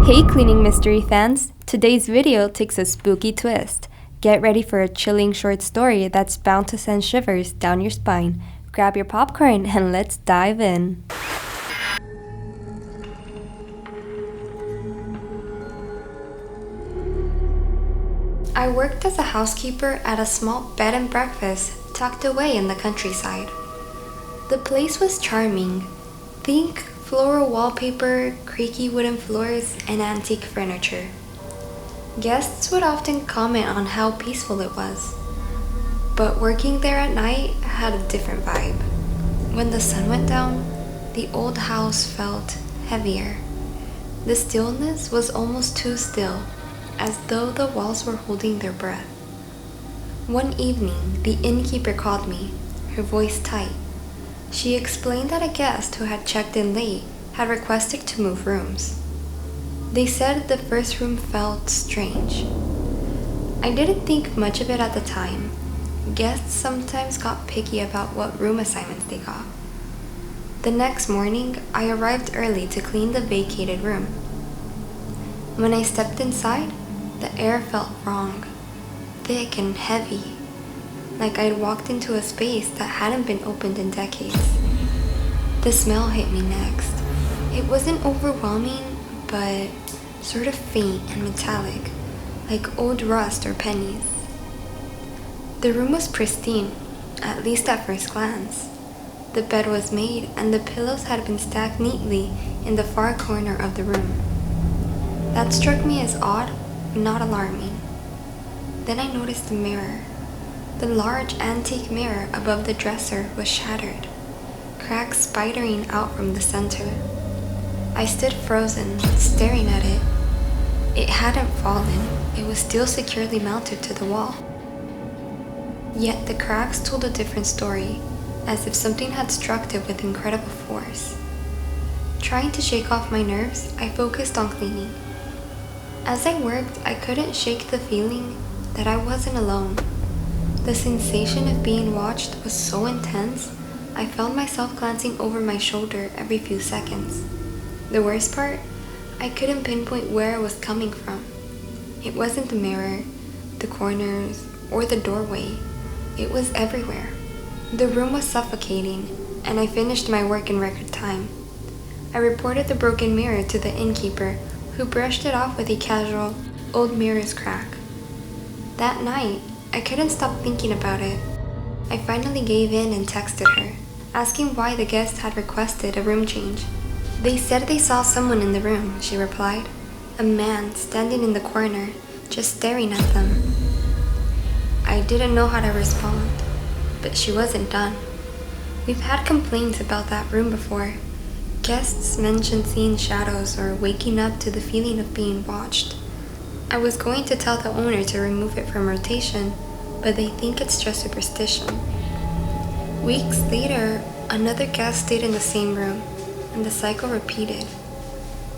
Hey cleaning mystery fans! Today's video takes a spooky twist. Get ready for a chilling short story that's bound to send shivers down your spine. Grab your popcorn and let's dive in. I worked as a housekeeper at a small bed and breakfast tucked away in the countryside. The place was charming. Think floral wallpaper, creaky wooden floors, and antique furniture. Guests would often comment on how peaceful it was, but working there at night had a different vibe. When the sun went down, the old house felt heavier. The stillness was almost too still, as though the walls were holding their breath. One evening, the innkeeper called me, her voice tight. She explained that a guest who had checked in late had requested to move rooms. They said the first room felt strange. I didn't think much of it at the time. Guests sometimes got picky about what room assignments they got. The next morning, I arrived early to clean the vacated room. When I stepped inside, the air felt wrong, thick and heavy, like I'd walked into a space that hadn't been opened in decades. The smell hit me next. It wasn't overwhelming, but sort of faint and metallic, like old rust or pennies. The room was pristine, at least at first glance. The bed was made and the pillows had been stacked neatly in the far corner of the room. That struck me as odd, not alarming. Then I noticed the mirror. The large antique mirror above the dresser was shattered, cracks spidering out from the center. I stood frozen, staring at it. It hadn't fallen, it was still securely mounted to the wall. Yet the cracks told a different story, as if something had struck it with incredible force. Trying to shake off my nerves, I focused on cleaning. As I worked, I couldn't shake the feeling that I wasn't alone. The sensation of being watched was so intense, I found myself glancing over my shoulder every few seconds. The worst part, I couldn't pinpoint where it was coming from. It wasn't the mirror, the corners, or the doorway. It was everywhere. The room was suffocating, and I finished my work in record time. I reported the broken mirror to the innkeeper, who brushed it off with a casual, "Old mirrors crack." That night, I couldn't stop thinking about it. I finally gave in and texted her, asking why the guest had requested a room change. "They said they saw someone in the room," she replied. "A man standing in the corner, just staring at them." I didn't know how to respond, but she wasn't done. "We've had complaints about that room before. Guests mentioned seeing shadows or waking up to the feeling of being watched. I was going to tell the owner to remove it from rotation, but they think it's just superstition." Weeks later, another guest stayed in the same room, and the cycle repeated.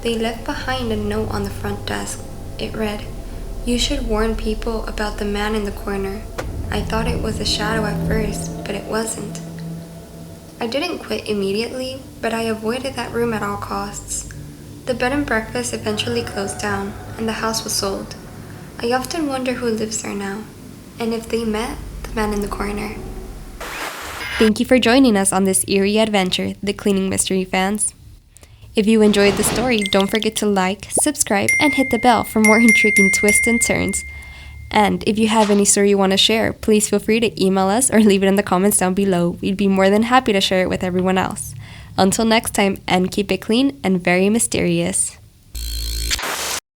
They left behind a note on the front desk. It read, "You should warn people about the man in the corner. I thought it was a shadow at first, but it wasn't." I didn't quit immediately, but I avoided that room at all costs. The bed and breakfast eventually closed down, and the house was sold. I often wonder who lives there now, and if they met the man in the corner. Thank you for joining us on this eerie adventure, the Cleaning Mystery fans. If you enjoyed the story, don't forget to like, subscribe, and hit the bell for more intriguing twists and turns. And if you have any story you want to share, please feel free to email us or leave it in the comments down below. We'd be more than happy to share it with everyone else. Until next time, and keep it clean and very mysterious.